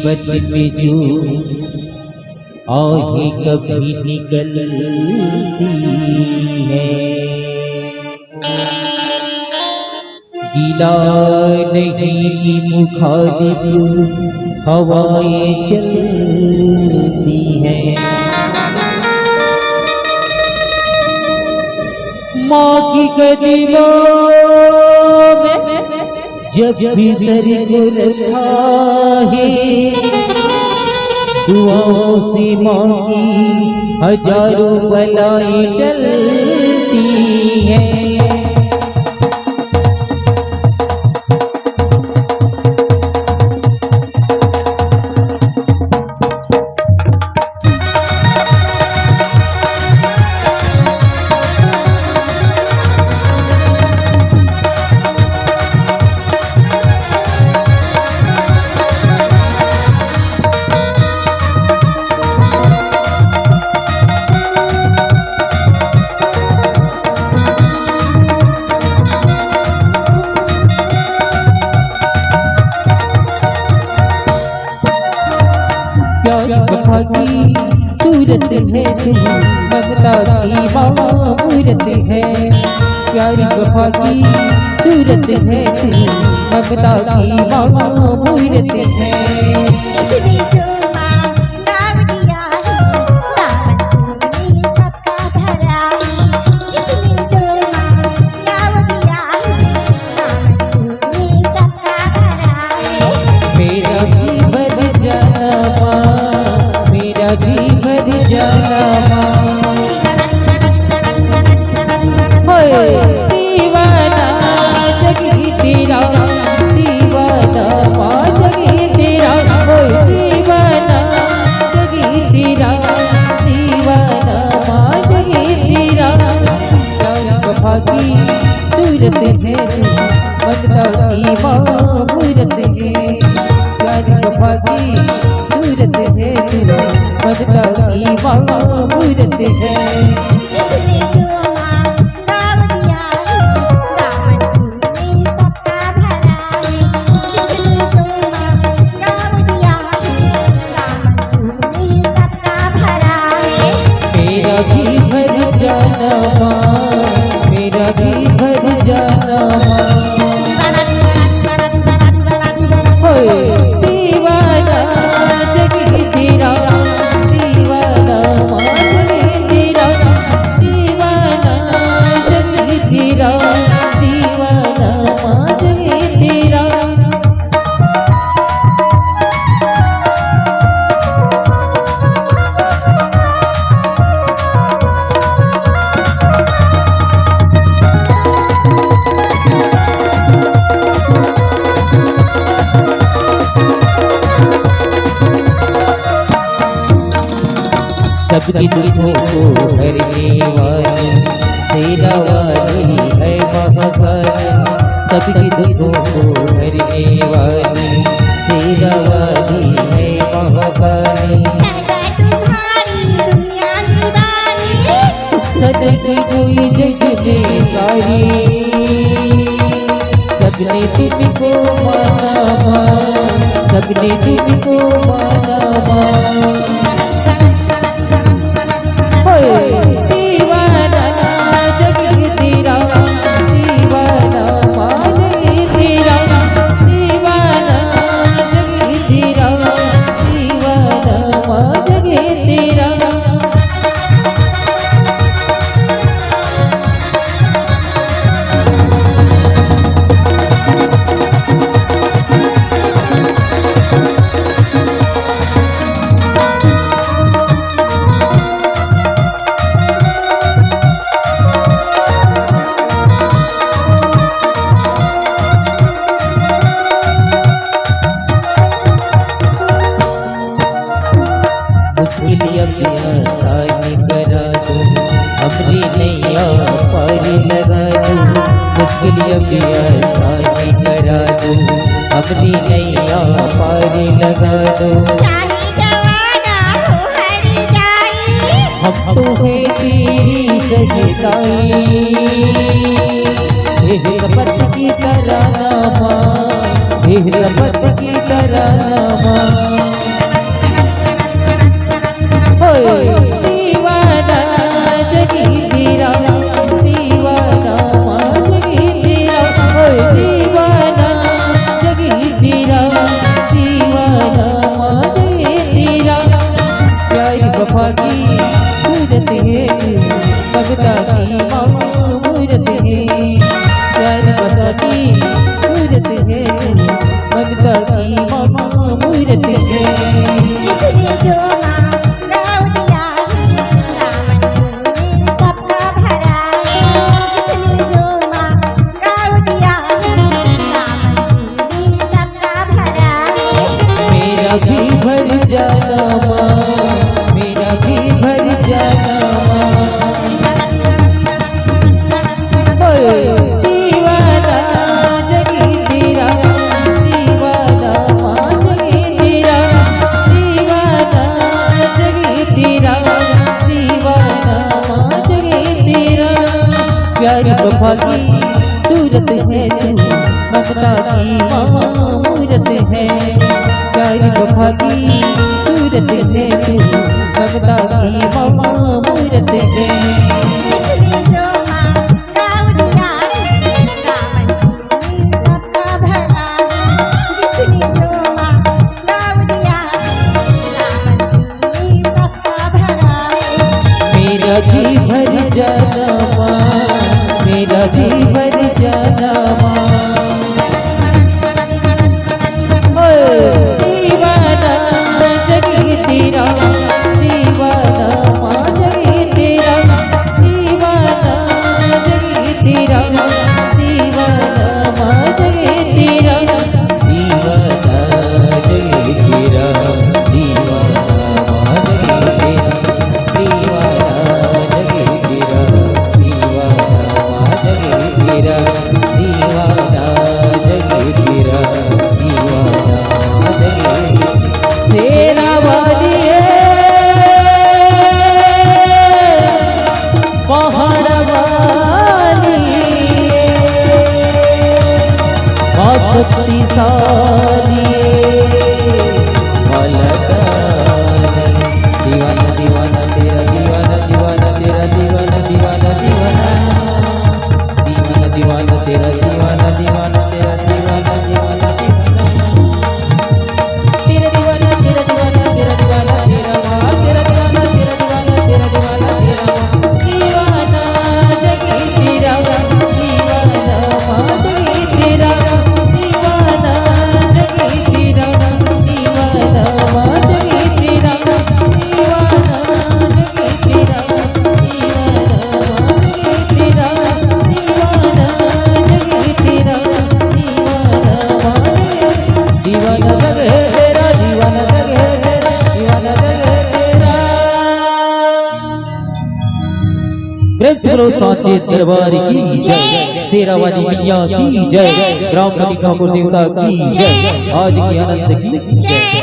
मुसीबत में जो आहे कभी निकलती है, गिला नहीं की मुखालिफ हवाएं चलती हैं। माँ की कदमों में जब भी सर को रखा है, दुआओं से माँ की हजारों बलाएं टलती हैं। प्यारी वफा की सूरत है तू, ममता की मामूरत है। प्यारी वफा की सूरत है तू, ममता की मामूरत है। जी भर जाना दीवाना जगी तेरा, दीवाना जगी तेरा, दीवाना जगी तेरा, दीवाना जगी तेरा। प्यारी वफा की सूरत है तू, ममता की मामूरत है। प्यारी वफा की सूरत है तू, ममता की मामूरत है। मेरा जी भर जाना माँ, मेरा जी भर जाना माँ। दीवाना जगी तेरा, दीवाना जगी तेरा, दीवाना जगी तेरा, दीवाना जगी तेरा। सबकी दुखों को हरने वाली सेना वाली है महाकाली। सबकी दुखों को हरने वाली सेना वाली है महाकाली। सजगी कोई जग में सारी, सबने तुमको माना माँ, सबने तुमको माना माँ। दीवाना जगी तेरा, दीवाना जगी तेरा, दीवाना जगी तेरा, दीवाना जगी तेरा। आसानी करा दो, अपनी नैया पार लगा दो। मुश्किल अभी आसानी करा दो, अपनी नैया पार लगा दो। हम तो है तेरी सजदाई, हिम्मत की तरह माँ, हिम्मत की तरह माँ। वफा की सूरत है तू, ममता की मूरत है। प्यार वफा की सूरत है तू, ममता की मूरत है। जिसने जो गाँव दिया रामन सबका भरा है। जिसने जो गाँव दिया रामन सबका भरा है। मेरा भी भर जाना माँ, मेरा भी भर जाना माँ। दीवाना जगी तेरा, दीवाना माँ जगी तेरा, दीवाना जगी तेरा, दीवाना माँ जगी तेरा। प्यारी वफा की सूरत है तू, ममता की मूरत है। प्यारी वफा की सूरत है तू, ममता की मूरत है। जिसने जो गाँव दिया रामन सबका भरा है। जिसने जो गाँव दिया रामन सबका भरा है। मेरा जी भर जाना माँ, मेरा जी भर जाना माँ। दीवाना जगी तेरा, दीवाना माँ जगी तेरा, दीवाना जगी तेरा, दीवाना माँ जगी तेरा, दीवाना जगी तेरा, दीवाना माँ जगी तेरा, दीवाना जगी तेरा, दीवाना माँ जगी तेरा, दीवाना जगी तेरा, दीवाना माँ जगी। शेरा वाली पहाड़ वाली बहुत शक्तिशाली दीवाना दीवाना तेरा, दीवाना दीवाना तेरा, दीवाना दीवाना दीवाना, दीवाना दीवाना तेरा, दीवाना दीवाना तेरा, दीवाना दीवाना दीवाना, तेरा दीवाना तेरा दीवाना तेरा दीवाना तेरा माँ, तेरा दीवाना तेरा दीवाना तेरा दीवाना तेरा माँ। दीवाना जगी तेरा, दीवाना माँ जगी तेरा, दीवाना जगी तेरा, दीवाना माँ जगी तेरा, दीवाना जगी तेरा, दीवाना माँ जगी तेरा, दीवाना जगी तेरा, दीवाना माँ जगी, दीवाना जगे तेरा, दीवाना जगे तेरा, दीवाना जगे तेरा। प्रेम से बोलो सांचे दरबार की जय, शेरा वाली मैया की जय, ग्राम मलिकापुर देवता की जय, आज की आनंद की जय।